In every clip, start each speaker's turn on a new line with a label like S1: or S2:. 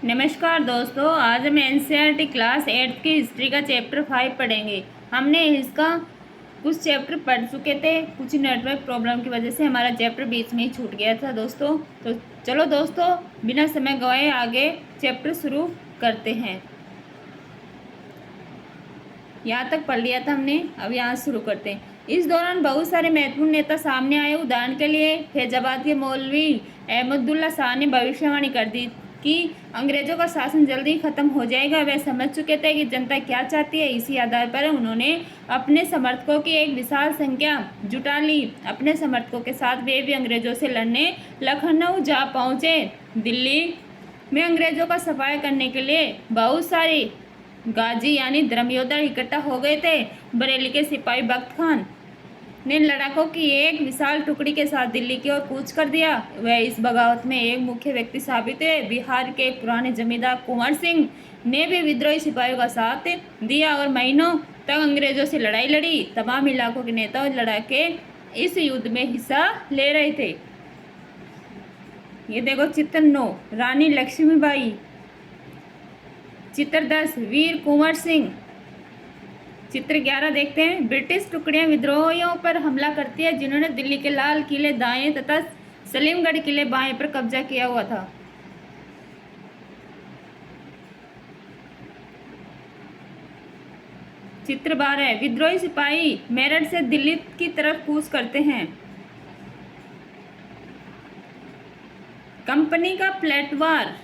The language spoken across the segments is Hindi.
S1: नमस्कार दोस्तों, आज हम एनसीईआरटी क्लास 8 की हिस्ट्री का चैप्टर 5 पढ़ेंगे। हमने इसका कुछ चैप्टर पढ़ चुके थे, कुछ नेटवर्क प्रॉब्लम की वजह से हमारा चैप्टर बीच में ही छूट गया था दोस्तों। तो चलो दोस्तों, बिना समय गवाए आगे चैप्टर शुरू करते हैं। यहाँ तक पढ़ लिया था हमने, अब यहाँ शुरू करते हैं। इस दौरान बहुत सारे महत्वपूर्ण नेता सामने आए। उदाहरण के लिए फैजाबाद के मौलवी अहमदुल्ला शाह ने भविष्यवाणी कर दी कि अंग्रेजों का शासन जल्दी ही खत्म हो जाएगा। वे समझ चुके थे कि जनता क्या चाहती है। इसी आधार पर उन्होंने अपने समर्थकों की एक विशाल संख्या जुटा ली। अपने समर्थकों के साथ वे भी अंग्रेजों से लड़ने लखनऊ जा पहुंचे। दिल्ली में अंग्रेजों का सफाया करने के लिए बहुत सारे गाजी यानी धर्मयोद्धा इकट्ठा हो गए थे। बरेली के सिपाही बख्त खान ने लड़ाकों की एक विशाल टुकड़ी के साथ दिल्ली की ओर कूच कर दिया। वह इस बगावत में एक मुख्य व्यक्ति साबित हुए। बिहार के पुराने जमींदार कुंवर सिंह ने भी विद्रोही सिपाहियों का साथ दिया और महीनों तक अंग्रेजों से लड़ाई लड़ी। तमाम इलाकों के नेता और लड़ाके इस युद्ध में हिस्सा ले रहे थे। ये देखो चित्र 9 रानी लक्ष्मीबाई, चित्र 10 वीर कुंवर सिंह, चित्र 11 देखते हैं। ब्रिटिश टुकड़ियां विद्रोहियों पर हमला करती है जिन्होंने दिल्ली के लाल किले दाएं तथा सलीमगढ़ किले बाएं पर कब्जा किया हुआ था। चित्र 12 विद्रोही सिपाही मेरठ से दिल्ली की तरफ कूच करते हैं। कंपनी का पलटवार।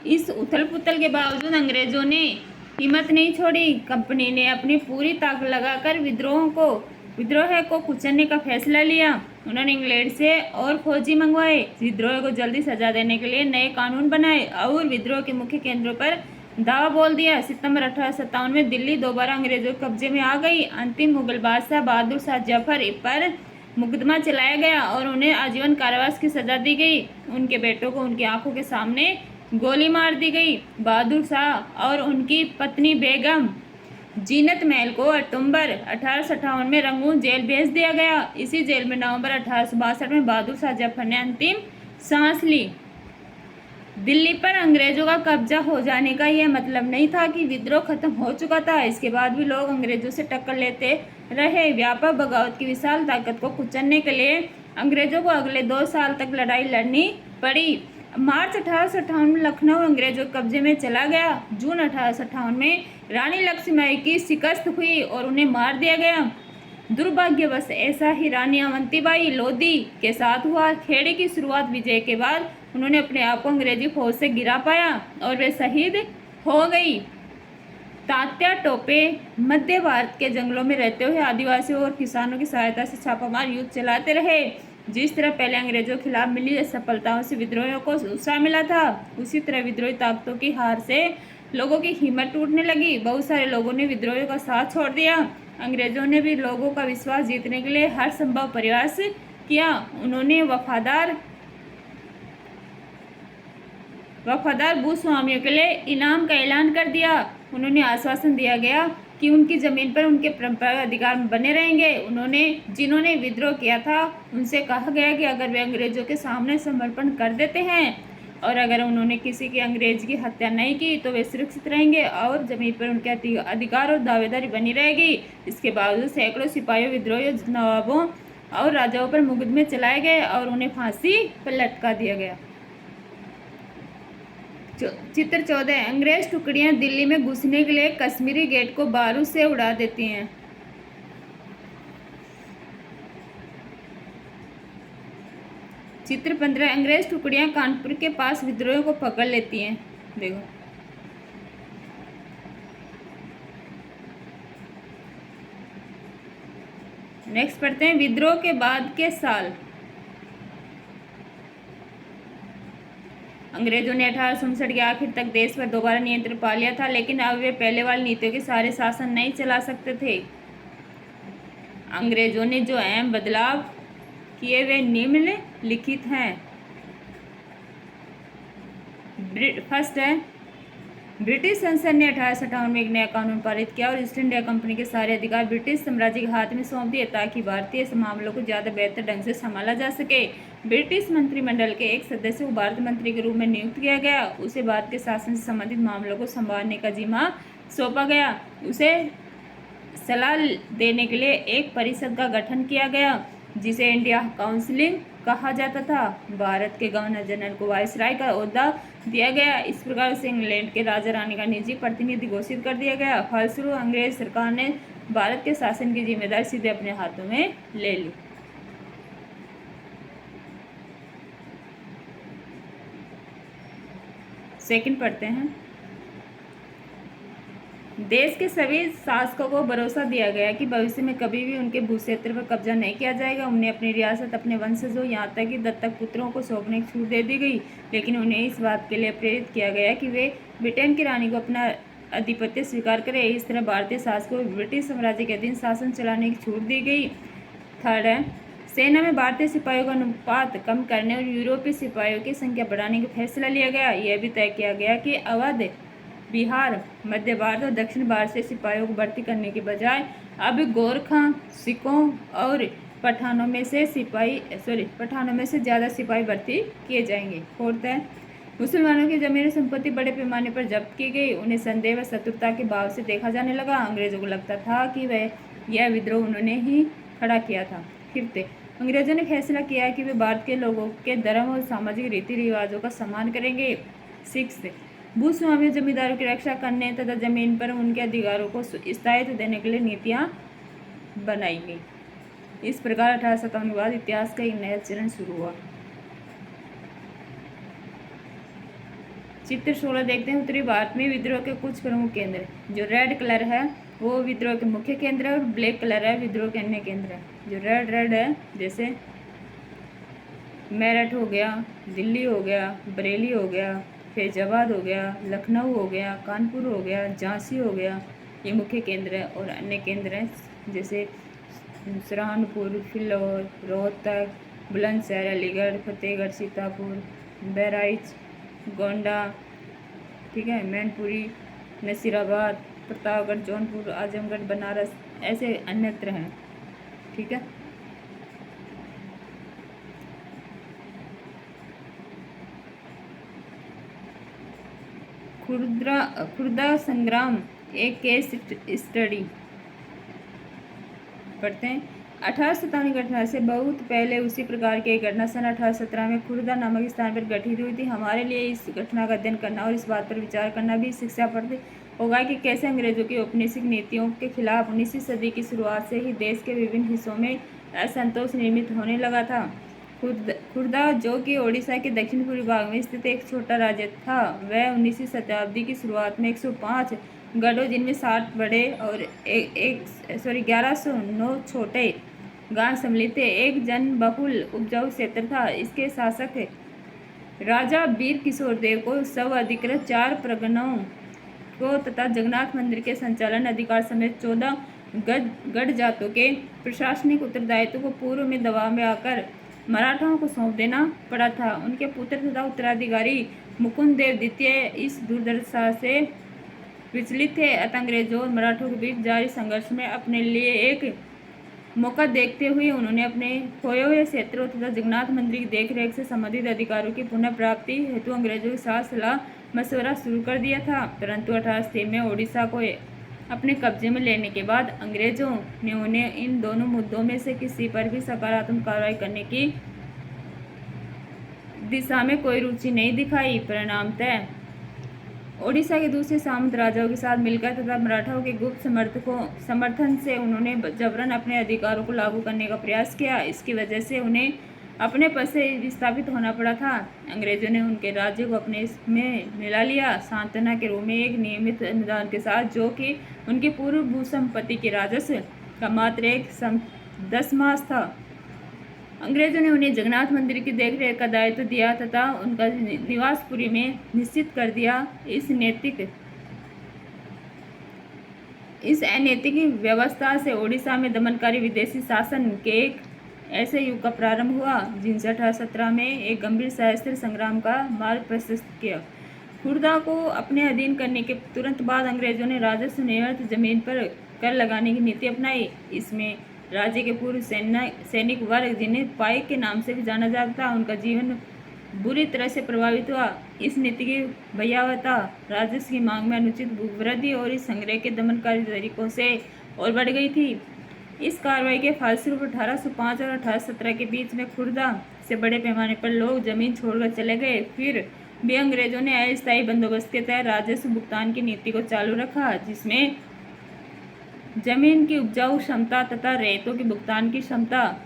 S1: इस उथल पुथल के बावजूद अंग्रेजों ने हिम्मत नहीं छोड़ी। कंपनी ने अपनी पूरी ताकत लगाकर विद्रोह को कुचलने का फैसला लिया। उन्होंने इंग्लैंड से और फौजी मंगवाए, विद्रोह को जल्दी सजा देने के लिए नए कानून बनाए और विद्रोह के मुख्य केंद्रों पर दावा बोल दिया। सितंबर 1857 में दिल्ली दोबारा अंग्रेजों के कब्जे में आ गई। अंतिम मुगल बादशाह बहादुर शाह जफर पर मुकदमा चलाया गया और उन्हें आजीवन कारावास की सजा दी गई। उनके बेटों को उनकी आंखों के सामने गोली मार दी गई। बहादुर शाह और उनकी पत्नी बेगम जीनत महल को अक्टूबर 1858 में रंगून जेल भेज दिया गया। इसी जेल में नवंबर 1862 में बहादुर शाह जफर ने अंतिम सांस ली। दिल्ली पर अंग्रेजों का कब्जा हो जाने का यह मतलब नहीं था कि विद्रोह खत्म हो चुका था। इसके बाद भी लोग अंग्रेजों से टक्कर लेते रहे। व्यापक बगावत की विशाल ताकत को कुचलने के लिए अंग्रेजों को अगले 2 साल तक लड़ाई लड़नी पड़ी। मार्च 1858 में लखनऊ अंग्रेजों के कब्जे में चला गया। जून 1858 में रानी लक्ष्मीबाई की शिकस्त हुई और उन्हें मार दिया गया। दुर्भाग्यवश ऐसा ही रानी अवंतीबाई लोधी के साथ हुआ। खेड़े की शुरुआत विजय के बाद उन्होंने अपने आप को अंग्रेजी फौज से गिरा पाया और वे शहीद हो गई। तात्या टोपे मध्य भारत के जंगलों में रहते हुए आदिवासियों और किसानों की सहायता से छापामार युद्ध चलाते रहे। जिस तरह पहले अंग्रेजों के खिलाफ मिली सफलताओं से विद्रोहियों को उत्साह मिला था, उसी तरह विद्रोही ताकतों की हार से लोगों की हिम्मत टूटने लगी। बहुत सारे लोगों ने विद्रोहियों का साथ छोड़ दिया। अंग्रेजों ने भी लोगों का विश्वास जीतने के लिए हर संभव प्रयास किया। उन्होंने वफादार भूस्वामियों के लिए इनाम का ऐलान कर दिया। उन्होंने आश्वासन दिया गया कि उनकी जमीन पर उनके परंपरागत अधिकार बने रहेंगे। जिन्होंने विद्रोह किया था उनसे कहा गया कि अगर वे अंग्रेजों के सामने समर्पण कर देते हैं और अगर उन्होंने किसी की अंग्रेज की हत्या नहीं की तो वे सुरक्षित रहेंगे और जमीन पर उनके अधिकार और दावेदारी बनी रहेगी। इसके बावजूद सैकड़ों सिपाहियों, विद्रोहियों, नवाबों और राजाओं पर मुकदमे चलाए गए और उन्हें फांसी पर लटका दिया गया। चित्र 14 अंग्रेज टुकड़ियां दिल्ली में घुसने के लिए कश्मीरी गेट को बारूद से उड़ा देती हैं। चित्र 15 अंग्रेज टुकड़ियां कानपुर के पास विद्रोहियों को पकड़ लेती हैं। देखो नेक्स्ट पढ़ते हैं विद्रोह के बाद के साल। अंग्रेजों ने 1859 के आखिर तक देश पर दोबारा नियंत्रण पा लिया था, लेकिन अब वे पहले वाली नीतियों के सारे शासन नहीं चला सकते थे। अंग्रेजों ने जो अहम बदलाव किए वे निम्नलिखित हैं। फर्स्ट है ब्रिटिश संसद ने 1858 में एक नया कानून पारित किया और ईस्ट इंडिया कंपनी के सारे अधिकार ब्रिटिश साम्राज्य के हाथ में सौंप दिए ताकि भारतीय मामलों को ज़्यादा बेहतर ढंग से संभाला जा सके। ब्रिटिश मंत्रिमंडल के एक सदस्य को भारत मंत्री के रूप में नियुक्त किया गया। उसे भारत के शासन से संबंधित मामलों को संभालने का जिम्मा सौंपा गया। उसे सलाह देने के लिए एक परिषद का गठन किया गया जिसे इंडिया काउंसिल कहा जाता था। भारत के गवर्नर जनरल को वायसराय का ओहदा दिया गया। इस प्रकार उसे इंग्लैंड के राजा रानी का निजी प्रतिनिधि घोषित कर दिया गया। फलस्वरूप अंग्रेज सरकार ने भारत के शासन की जिम्मेदारी सीधे अपने हाथों में ले ली। सेकंड पढ़ते हैं। देश के सभी शासकों को भरोसा दिया गया कि भविष्य में कभी भी उनके भूक्षेत्र पर कब्जा नहीं किया जाएगा। उन्हें अपनी रियासत अपने वंशजों यहाँ तक कि दत्तक पुत्रों को सौंपने की छूट दे दी गई, लेकिन उन्हें इस बात के लिए प्रेरित किया गया कि वे ब्रिटेन की रानी को अपना आधिपत्य स्वीकार करें। इस तरह भारतीय शासकों को ब्रिटिश साम्राज्य के अधीन शासन चलाने की छूट दी गई। थर्ड है, सेना में भारतीय सिपाहियों का अनुपात कम करने और यूरोपीय सिपाहियों की संख्या बढ़ाने का फैसला लिया गया। यह भी तय किया गया कि अवध, बिहार, मध्य भारत और दक्षिण भारत से सिपाहियों को भर्ती करने के बजाय अब गोरखा, सिखों और पठानों में से ज़्यादा सिपाही भर्ती किए जाएंगे। फोर्थ है, मुसलमानों की जमीन और संपत्ति बड़े पैमाने पर जब्त की गई। उन्हें संदेह व शत्रुता के भाव से देखा जाने लगा। अंग्रेजों को लगता था कि यह विद्रोह उन्होंने ही खड़ा किया था। फिफ्थ, अंग्रेजों ने फैसला किया कि वे भारत के लोगों के धर्म और सामाजिक रीति रिवाजों का सम्मान करेंगे। सिक्स्थ, भूस्वामी जमींदारों की रक्षा करने तथा जमीन पर उनके अधिकारों को स्थायित्व देने के लिए नीतियां बनाई गई। इस प्रकार 1857 के बाद इतिहास का एक नया चरण शुरू हुआ। चित्र 16 देखते हैं। उत्तरी भारत में विद्रोह के कुछ प्रमुख केंद्र। जो रेड कलर है वो विद्रोह के मुख्य केंद्र है और ब्लैक कलर है विद्रोह के अन्य केंद्र है। जो रेड है जैसे मेरठ हो गया, दिल्ली हो गया, बरेली हो गया, फैजाबाद हो गया, लखनऊ हो गया, कानपुर हो गया, झांसी हो गया, ये मुख्य केंद्र है। और अन्य केंद्र हैं जैसे सहारनपुर, फिलौर, रोहतक, बुलंदशहर, अलीगढ़, फतेहगढ़, सीतापुर, बहराइच, गोंडा, ठीक है, मैनपुरी, नसीराबाद, प्रतापगढ़, जौनपुर, आजमगढ़, बनारस, ऐसे अन्यत्र हैं। ठीक है। खुर्दा संग्राम एक केस स्टडी पढ़ते हैं। 1857 की घटना से बहुत पहले उसी प्रकार की एक घटना सन 1817 में खुर्दा नामक स्थान पर घटित हुई थी। हमारे लिए इस घटना का अध्ययन करना और इस बात पर विचार करना भी शिक्षाप्रद होगा कि कैसे अंग्रेजों की औपनिवेशिक नीतियों के खिलाफ 19वीं सदी की शुरुआत से ही देश के विभिन्न हिस्सों में असंतोष निर्मित होने लगा था। खुर्दा, जो कि ओडिशा के दक्षिण पूर्वी भाग में स्थित एक छोटा राज्य था, वह 19वीं शताब्दी की शुरुआत में 105 गढ़ों, जिनमें 60 बड़े और 1109 छोटे गांव सम्मिलित थे, एक जनबहुल उपजाऊ क्षेत्र था। इसके शासक राजा वीर किशोर देव को स्व अधिकृत 4 परगनों को तथा जगन्नाथ मंदिर के संचालन अधिकार समेत 14 गढ़ जातों के प्रशासनिक उत्तरदायित्व को पूर्व में दबाव में आकर मराठाओं को सौंप देना पड़ा था। उनके पुत्र तथा उत्तराधिकारी मुकुंद देव द्वितीय इस दुर्दशा से विचलित थे। अतः अंग्रेजों और मराठों के बीच जारी संघर्ष में अपने लिए एक मौका देखते हुए उन्होंने अपने खोए हुए क्षेत्रों तथा जगन्नाथ मंदिर की देखरेख से संबंधित अधिकारों की पुनः प्राप्ति हेतु अंग्रेजों के साथ सलाह मशवरा शुरू कर दिया था। परंतु 1830 में ओडिशा को अपने कब्जे में लेने के बाद अंग्रेजों ने उन्हें इन दोनों मुद्दों में से किसी पर भी सकारात्मक कार्रवाई करने की दिशा में कोई रुचि नहीं दिखाई। परिणामतः ओडिशा के दूसरे सामंत राजाओं के साथ मिलकर तथा मराठाओं के गुप्त समर्थन से उन्होंने जबरन अपने अधिकारों को लागू करने का प्रयास किया। इसकी वजह से उन्हें अपने पद से विस्थापित होना पड़ा था। अंग्रेजों ने उनके राज्य को अपने में मिला लिया, सांत्वना के रूप में एक नियमित अनुदान के साथ, जो कि उनकी पूर्व भूसंपत्ति के राजस्व का मात्र 10 था। अंग्रेजों ने उन्हें जगन्नाथ मंदिर की देखरेख का दायित्व दिया तथा उनका निवासपुरी में निश्चित कर दिया। इस अनैतिक व्यवस्था से ओडिशा में दमनकारी विदेशी शासन के एक ऐसे युग का प्रारंभ हुआ जिनसे 1817 में एक गंभीर सशस्त्र संग्राम का मार्ग प्रशस्त किया। खुर्दा को अपने अधीन करने के तुरंत बाद अंग्रेजों ने राजस्व निर्भर जमीन पर कर लगाने की नीति अपनाई। इसमें राज्य के पूर्व सैनिक वर्ग, जिन्हें पाइक के नाम से भी जाना जाता था, उनका जीवन बुरी तरह से प्रभावित हुआ। इस नीति की भयावहता राजस्व की मांग में अनुचित वृद्धि और इस संग्रह के दमनकारी तरीकों से और बढ़ गई थी। इस कार्रवाई के फलस्वरूप 1805 और 1817 के बीच में खुर्दा से बड़े पैमाने पर लोग जमीन छोड़कर चले गए। फिर भी अंग्रेजों ने अस्थायी बंदोबस्त के तहत राजस्व भुगतान की नीति को चालू रखा, जिसमें जमीन की उपजाऊ क्षमता तथा रेतों की भुगतान की क्षमता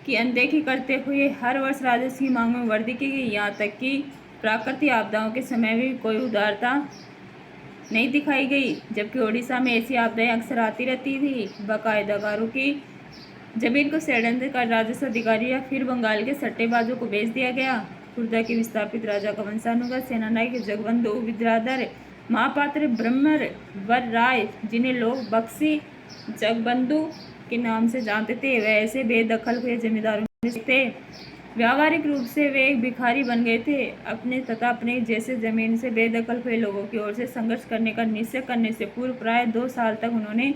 S1: की अनदेखी करते हुए हर वर्ष राजस्व की मांग में वृद्धि की गई। यहाँ तक कि प्राकृतिक आपदाओं के समय भी कोई उदारता नहीं दिखाई गई, जबकि ओडिशा में ऐसी आपदाएं अक्सर आती रहती थी। बाकायदाकारों की जमीन को षड्यंत्र कर राजस्व अधिकारी या फिर बंगाल के सट्टेबाजों को बेच दिया गया। खुर्दा के विस्थापित राजा का वंशानुगत सेनानायक जगबंधु विद्याधर महापात्र ब्रह्मर वर राय, जिन्हें लोग बक्सी जगबंधु के नाम से जानते थे, वह ऐसे बेदखल हुए जमींदारों में से थे। व्यावहारिक रूप से वे एक भिखारी बन गए थे। अपने तथा अपने जैसे जमीन से बेदखल हुए लोगों की ओर से संघर्ष करने का निश्चय करने से पूर्व प्राय 2 साल तक उन्होंने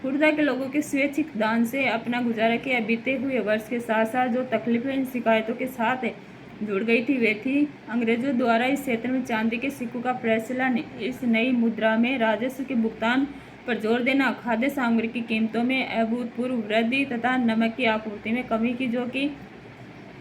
S1: खुर्दा के लोगों के स्वैच्छिक दान से अपना गुजारा किया। बीते हुए वर्ष के साथ साथ जो तकलीफें इन शिकायतों के साथ जुड़ गई थी, वे थी अंग्रेजों द्वारा इस क्षेत्र में चांदी के सिक्कों का प्रचलन, इस नई मुद्रा में राजस्व के भुगतान पर जोर देना, खाद्य सामग्री की कीमतों में अभूतपूर्व वृद्धि तथा नमक की आपूर्ति में कमी की, जो कि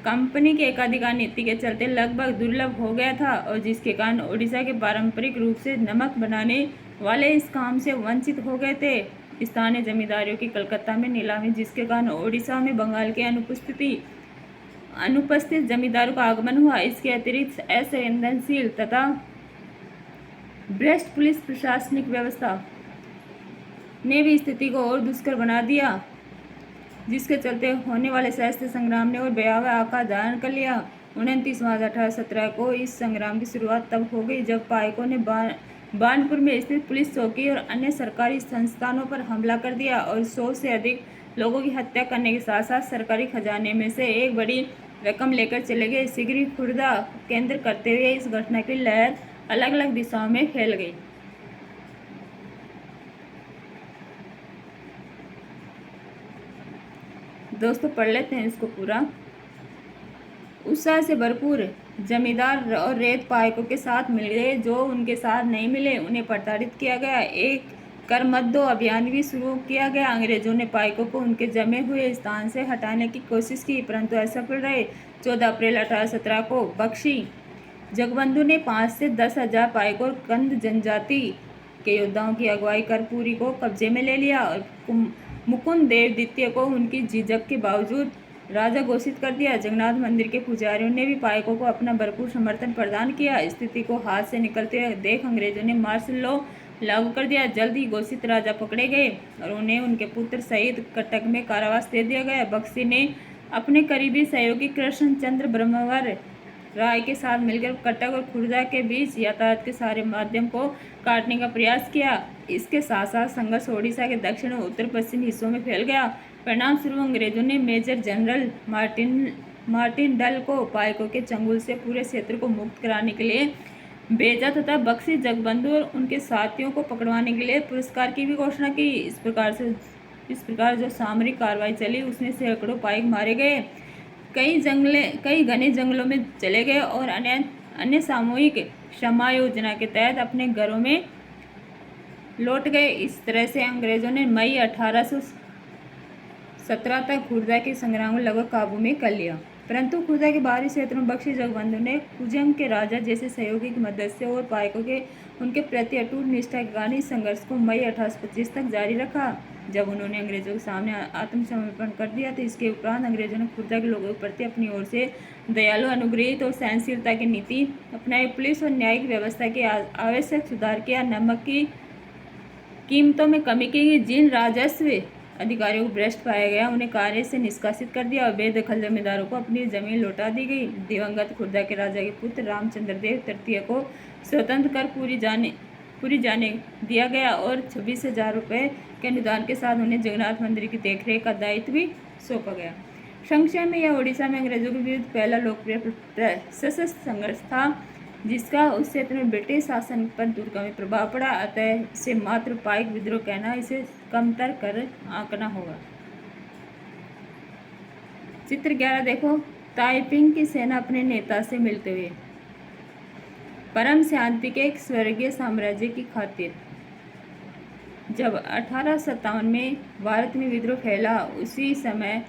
S1: कंपनी के एकाधिकार नीति के चलते लगभग दुर्लभ हो गया था और जिसके कारण ओडिशा के पारंपरिक रूप से नमक बनाने वाले इस काम से वंचित हो गए थे। स्थानीय जमींदारियों की कलकत्ता में नीलामी, जिसके कारण ओडिशा में बंगाल के अनुपस्थित जमींदारों का आगमन हुआ। इसके अतिरिक्त असंवेदनशील तथा भ्रष्ट पुलिस प्रशासनिक व्यवस्था ने भी स्थिति को और दुष्कर बना दिया, जिसके चलते होने वाले सशस्त्र संग्राम ने और भयावह आकार धारण कर लिया। 29 मार्च 1817 को इस संग्राम की शुरुआत तब हो गई जब पाइकों ने बानपुर में स्थित पुलिस चौकी और अन्य सरकारी संस्थानों पर हमला कर दिया और 100 से अधिक लोगों की हत्या करने के साथ साथ सरकारी खजाने में से एक बड़ी रकम लेकर चले गए। शीघ्र ही खुर्दा केंद्र करते हुए इस घटना की लहर अलग अलग दिशाओं में फैल गई। दोस्तों, पढ़ लेते हैं इसको पूरा। उत्साह से भरपूर जमींदार और रेत पाइकों के साथ मिल गए। जो उनके साथ नहीं मिले उन्हें प्रताड़ित किया गया। एक कर मत दो अभियान भी शुरू किया गया। अंग्रेजों ने पाइकों को उनके जमे हुए स्थान से हटाने की कोशिश की, परंतु असफल रहे। 14 अप्रैल 1817 को बख्शी जगबंधु ने 5 से 10 हजार पाइकों और कंद जनजाति के योद्धाओं की अगुवाई कर पुरी को कब्जे में ले लिया और मुकुंद देव द्वितीय को उनकी झिझक के बावजूद राजा घोषित कर दिया। जगन्नाथ मंदिर के पुजारियों ने भी पाइकों को अपना भरपूर समर्थन प्रदान किया। स्थिति को हाथ से निकलते देख अंग्रेजों ने मार्शल लॉ लागू कर दिया। जल्द ही घोषित राजा पकड़े गए और उन्हें उनके पुत्र सहित कटक में कारावास दे दिया गया। बख्शी ने अपने करीबी सहयोगी कृष्णचंद्र ब्रह्मवर राय के साथ मिलकर कटक और खुर्दा के बीच यातायात के सारे माध्यम को काटने का प्रयास किया। इसके साथ साथ संघर्ष ओडिशा के दक्षिण और उत्तर पश्चिम हिस्सों में फैल गया। परिणाम स्वरूप अंग्रेजों ने मेजर जनरल मार्टिन डल को पाइकों के चंगुल से पूरे क्षेत्र को मुक्त कराने के लिए भेजा तथा बख्शी जगबंधु और उनके साथियों को पकड़वाने के लिए पुरस्कार की भी घोषणा की। इस प्रकार जो सामरिक कार्रवाई चली उसमें सैकड़ों पाइक मारे गए, कई घने जंगलों में चले गए और अन्य सामूहिक क्षमा योजना के तहत अपने घरों में लौट गए। इस तरह से अंग्रेजों ने मई 1817 तक खुर्दा के संग्राम को लगभग काबू में कर लिया, परंतु खुर्दा के बाहरी क्षेत्रों में बख्शी जगबंधु ने कुजंग के राजा जैसे सहयोगी की मदद से और पाइकों के उनके प्रति अटूट निष्ठा के कारण इस संघर्ष को मई 1825 तक जारी रखा, जब उन्होंने अंग्रेजों के सामने आत्मसमर्पण कर दिया। तो इसके उपरांत अंग्रेजों ने खुर्दा के लोगों के प्रति अपनी ओर से दयालु, अनुग्रहित और सहनशीलता की नीति अपनाई। पुलिस और न्यायिक व्यवस्था के आवश्यक सुधार किया। नमक की कीमतों में कमी की गई। जिन राजस्व अधिकारियों को भ्रष्ट पाया गया उन्हें कार्य से निष्कासित कर दिया और बेदखल जमींदारों को अपनी जमीन लौटा दी गई। दिवंगत खुर्दा के राजा के पुत्र रामचंद्र देव तृतीय को स्वतंत्र कर पूरी जाने दिया गया और 26,000 रुपये के अनुदान के साथ उन्हें जगन्नाथ मंदिर की देखरेख का दायित्व भी सौंपा गया। संक्षेप में यह ओडिशा में अंग्रेजों के विरुद्ध पहला लोकप्रिय सशस्त्र संघर्ष था। जिसका उस क्षेत्र में ब्रिटिश शासन पर दूरगामी प्रभाव पड़ा, अतः इसे मात्र पाइक विद्रोह कहना इसे कमतर कर आंकना होगा। चित्र 11 देखो, ताइपिंग की सेना अपने नेता से मिलते हुए। परम शांति के एक स्वर्गीय साम्राज्य की खातिर। जब 1857 में भारत में विद्रोह फैला, उसी समय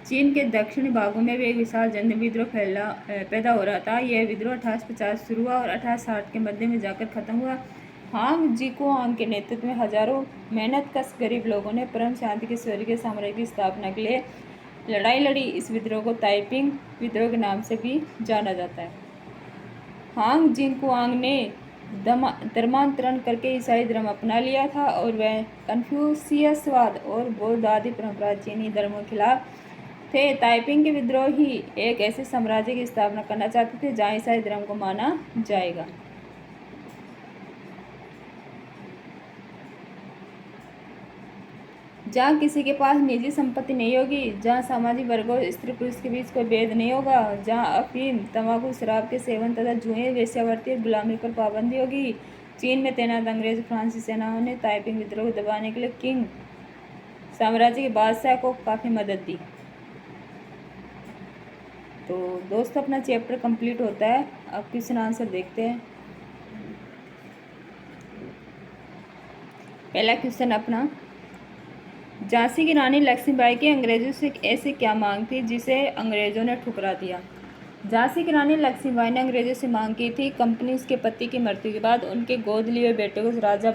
S1: चीन के दक्षिणी भागों में भी एक विशाल जन विद्रोह पैदा हो रहा था। यह विद्रोह 1850 शुरू हुआ और 1860 के मध्य में जाकर खत्म हुआ। हांग जिकुआंग के नेतृत्व में हजारों मेहनतकश गरीब लोगों ने परम शांति के स्वर्गीय साम्राज्य की स्थापना के लिए लड़ाई लड़ी। इस विद्रोह को ताइपिंग विद्रोह के नाम से भी जाना जाता है। हांग जिकुआंग ने धर्मांतरण करके ईसाई धर्म अपना लिया था और वह कन्फ्यूशियसवाद और बौद्ध आदि परंपरा चीनी धर्मों के खिलाफ थे। ताइपिंग के विद्रोही एक ऐसे साम्राज्य की स्थापना करना चाहते थे जहाँ ईसाई धर्म को माना जाएगा। जहाँ किसी के पास निजी संपत्ति नहीं होगी, जहाँ सामाजिक वर्गों स्त्री पुरुष के बीच कोई भेद नहीं होगा, जहाँ अफीम, तंबाकू, शराब के सेवन तथा जुए, वेश्यावृत्ति और गुलामी पर पाबंदी होगी। चीन में तैनात अंग्रेज फ्रांसीसी सेनाओं ने ताइपिंग विद्रोह को दबाने के लिए किंग साम्राज्य के बादशाह को काफ़ी मदद दी। तो दोस्तों अपना चैप्टर कंप्लीट होता है। अब क्वेश्चन आंसर देखते हैं। पहला क्वेश्चन अपना, झांसी की रानी लक्ष्मीबाई की अंग्रेजों से ऐसी क्या मांग थी जिसे अंग्रेजों ने ठुकरा दिया? झांसी की रानी लक्ष्मीबाई ने अंग्रेजों से मांग की थी कंपनी उसके पति की मृत्यु के बाद उनके गोद लिए हुए बेटे को राजा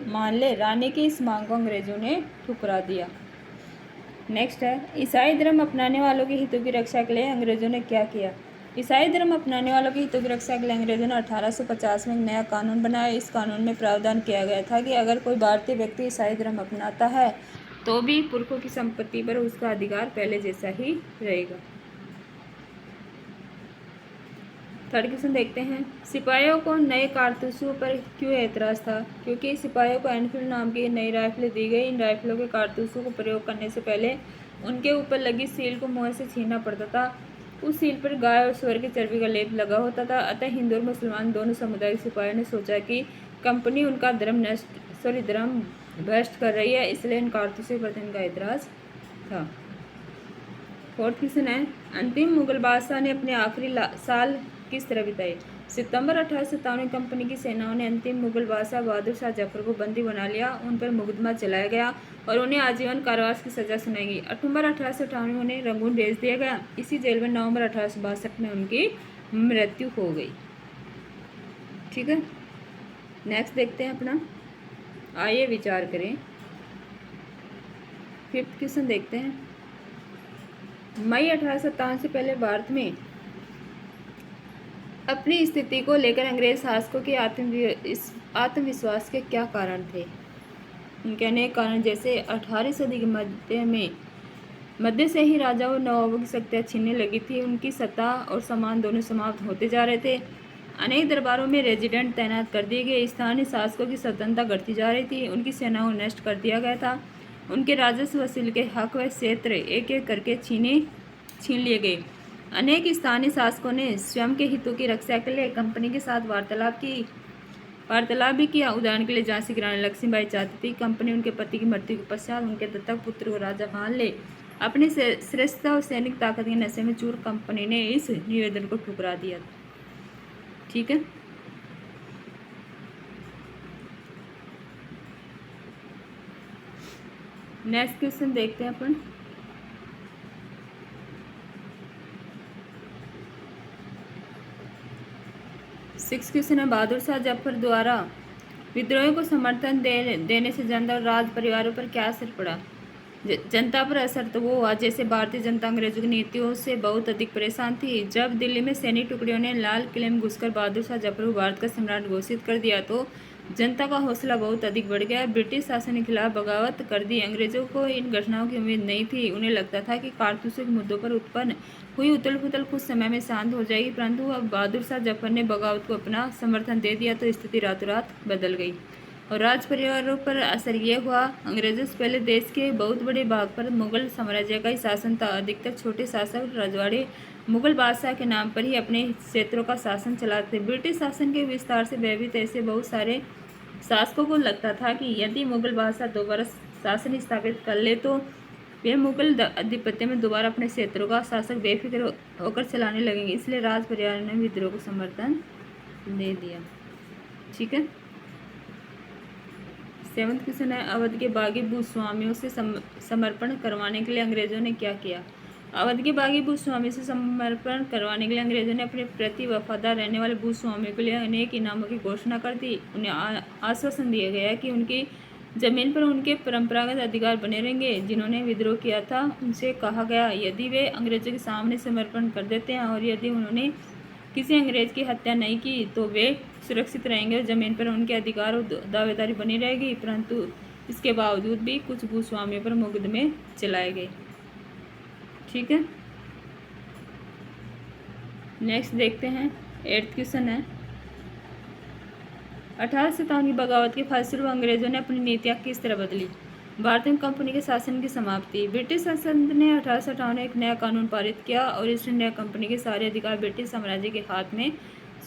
S1: मान ले। रानी की इस मांग को अंग्रेजों ने ठुकरा दिया। नेक्स्ट है, ईसाई धर्म अपनाने वालों के हितों की रक्षा के लिए अंग्रेजों ने क्या किया? ईसाई धर्म अपनाने वालों के हितों की रक्षा के लिए अंग्रेजों ने 1850 में एक नया कानून बनाया। इस कानून में प्रावधान किया गया था कि अगर कोई भारतीय व्यक्ति ईसाई धर्म अपनाता है तो भी पुरखों की संपत्ति पर उसका अधिकार पहले जैसा ही रहेगा। थर्ड क्वेश्चन देखते हैं, सिपाहियों को नए कारतूसों पर क्यों एतराज़ था? क्योंकि सिपाहियों को एनफील्ड नाम की नई राइफलें दी गई। इन राइफलों के कारतूसों को प्रयोग करने से पहले उनके ऊपर लगी सील को मुंह से छीनना पड़ता था। उस सील पर गाय और सूअर की चर्बी का लेप लगा होता था। अतः हिंदू और मुसलमान दोनों समुदाय के सिपाहियों ने सोचा कि कंपनी उनका धर्म भ्रष्ट कर रही है, इसलिए इन कारतूसों पर इनका एतराज़ था। फोर्थ क्वेश्चन है, अंतिम मुगल बादशाह ने अपने आखिरी साल किस तरह बिताए? सितंबर 1857 में कंपनी की सेनाओं ने अंतिम मुगल बादशाह बहादुर शाह जफर को बंदी बना लिया। उन पर मुकदमा चलाया गया और उन्हें आजीवन कारावास की सजा सुनाई गई। अक्टूबर 1858 में उन्हें रंगून भेज दिया गया। इसी जेल में नवंबर 1862 में उनकी मृत्यु हो गई। ठीक है, नेक्स्ट देखते हैं अपना, आइए विचार करें। फिफ्थ क्वेश्चन देखते हैं, मई 1857 से पहले भारत में अपनी स्थिति को लेकर अंग्रेज शासकों के आत्मविश्वास के क्या कारण थे? उनके अनेक कारण, जैसे 18वीं सदी के मध्य से ही राजाओं और नवाबों की शक्तियाँ छीनने लगी थी। उनकी सत्ता और सम्मान दोनों समाप्त होते जा रहे थे। अनेक दरबारों में रेजिडेंट तैनात कर दिए गए। स्थानीय शासकों की स्वतंत्रता घटती जा रही थी। उनकी सेनाओं को नष्ट कर दिया गया था। उनके राजस्व वसूल के हक व क्षेत्र एक एक करके छीन लिए गए। अनेक स्थानीय शासकों ने स्वयं के हितों की रक्षा के लिए कंपनी के साथ वार्तालाप भी किया। उदाहरण के लिए झांसी की रानी लक्ष्मीबाई चाहती थी कंपनी उनके पति की मृत्यु के पश्चात उनके दत्तक पुत्र को राजा मान ले। अपनी श्रेष्ठता और सैनिक ताकत के नशे में चूर कंपनी ने इस निवेदन को ठुकरा दिया। ठीक है, नेक्स्ट क्वेश्चन देखते हैं अपन। सिक्स क्वेश्चन है, बहादुर शाह जफर द्वारा विद्रोहियों को समर्थन देने से जनता और राज परिवारों पर क्या असर पड़ा? जनता पर असर तो वो हुआ जैसे भारतीय जनता अंग्रेजों की नीतियों से बहुत अधिक परेशान थी। जब दिल्ली में सैनिक टुकड़ियों ने लाल किले में घुसकर बहादुर शाह जफर को भारत का सम्राट घोषित कर दिया तो जनता का हौसला बहुत अधिक बढ़ गया। ब्रिटिश शासन के खिलाफ बगावत कर दी। अंग्रेजों को इन घटनाओं की उम्मीद नहीं थी। उन्हें लगता था कि कारतूसों के मुद्दों पर उत्पन्न हुई उथल पुथल कुछ समय में शांत हो जाएगी, परंतु अब बहादुर शाह जफर ने बगावत को अपना समर्थन दे दिया तो स्थिति रातों रात बदल गई और राज परिवारों पर असर यह हुआ। अंग्रेजों से पहले देश के बहुत बड़े भाग पर मुगल साम्राज्य का ही शासन था। अधिकतर छोटे शासक रजवाड़े मुगल बादशाह के नाम पर ही अपने क्षेत्रों का शासन चलाते। ब्रिटिश शासन के विस्तार से भयभीत ऐसे बहुत सारे शासकों को लगता था कि यदि मुगल बादशाह दोबारा शासन स्थापित कर ले तो वे मुगल आधिपत्य में दोबारा अपने क्षेत्रों का शासक बेफिक्र होकर चलाने लगेंगे। इसलिए राज परिवार ने विद्रोह को समर्थन दे दिया। ठीक है। 7वां क्वेश्चन है, अवध के बागी भूस्वामियों से समर्पण करवाने के लिए अंग्रेजों ने क्या किया। अवध के बागी भूस्वामी से समर्पण करवाने के लिए अंग्रेजों ने अपने प्रति वफादार रहने वाले भूस्वामियों के लिए अनेक इनामों की घोषणा कर दी। उन्हें आश्वासन दिया गया कि उनकी जमीन पर उनके परंपरागत अधिकार बने रहेंगे। जिन्होंने विद्रोह किया था उनसे कहा गया यदि वे अंग्रेजों के सामने समर्पण कर देते हैं और यदि उन्होंने किसी अंग्रेज की हत्या नहीं की तो वे सुरक्षित रहेंगे और जमीन पर उनके अधिकार और दावेदारी बनी रहेगी। परंतु इसके बावजूद भी कुछ भूस्वामियों पर मुकदमे चलाए गए। ठीक है। नेक्स्ट देखते हैं। 8वां क्वेश्चन है, 1857 की बगावत के फलस्वरूप अंग्रेजों ने अपनी नीतियाँ किस तरह बदली। भारत में कंपनी के शासन की समाप्ति। ब्रिटिश संसद ने 1858 में एक नया कानून पारित किया और ईस्ट इंडिया कंपनी के सारे अधिकार ब्रिटिश साम्राज्य के हाथ में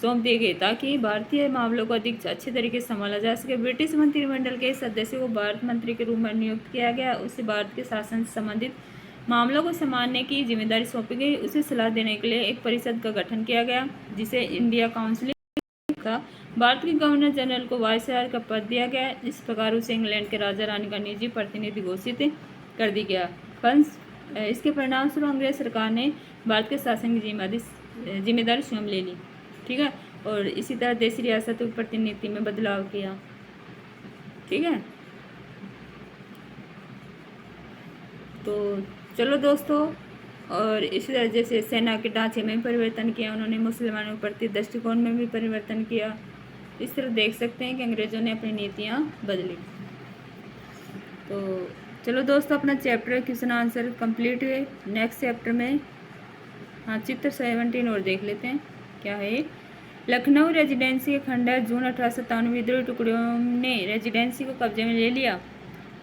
S1: सौंप दिए गए ताकि भारतीय मामलों को अधिक अच्छे तरीके से संभाला जा सके। ब्रिटिश मंत्रिमंडल के सदस्य को भारत मंत्री के रूप में नियुक्त किया गया। उससे भारत के शासन से संबंधित मामलों को संभालने की जिम्मेदारी सौंपी गई। उसे सलाह देने के लिए एक परिषद का गठन किया गया जिसे इंडिया काउंसिल था। भारत के गवर्नर जनरल को वायसराय का पद दिया गया। इस प्रकार उसे इंग्लैंड के राजा रानी का निजी प्रतिनिधि घोषित कर दिया गया। इसके परिणाम स्वरूप अंग्रेज सरकार ने भारत के शासन की जिम्मेदारी स्वयं ले ली। ठीक है। और इसी तरह देशी रियासतों की प्रतिनिधि में बदलाव किया। ठीक है। तो चलो दोस्तों, और इसी तरह जैसे सेना के ढांचे में परिवर्तन किया उन्होंने, मुसलमानों के प्रति दृष्टिकोण में भी परिवर्तन किया। इस तरह देख सकते हैं कि अंग्रेज़ों ने अपनी नीतियाँ बदली। तो चलो दोस्तों, अपना चैप्टर क्वेश्चन आंसर कंप्लीट हुए। नेक्स्ट चैप्टर में हाँ चित्र 17 और देख लेते हैं क्या है। लखनऊ रेजिडेंसी के खंडहर जून 1857 विद्रोही टुकड़ियों ने रेजिडेंसी को कब्जे में ले लिया।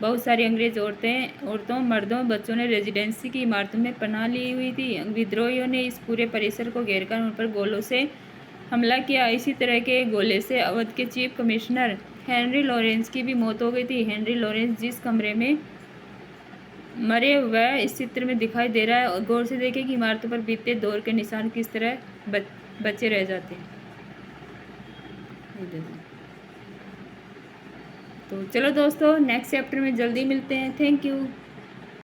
S1: बहुत सारी अंग्रेज औरतों मर्दों बच्चों ने रेजिडेंसी की इमारतों में पनाह ली हुई थी। विद्रोहियों ने इस पूरे परिसर को घेरकर उन पर गोलों से हमला किया। इसी तरह के गोले से अवध के चीफ कमिश्नर हेनरी लॉरेंस की भी मौत हो गई थी। हेनरी लॉरेंस जिस कमरे में मरे वह इस चित्र में दिखाई दे रहा है। और गौर से देखें कि इमारतों पर बीते दौर के निशान किस तरह बचे रह जाते हैं। तो चलो दोस्तों, नेक्स्ट चैप्टर में जल्दी मिलते हैं। Thank you.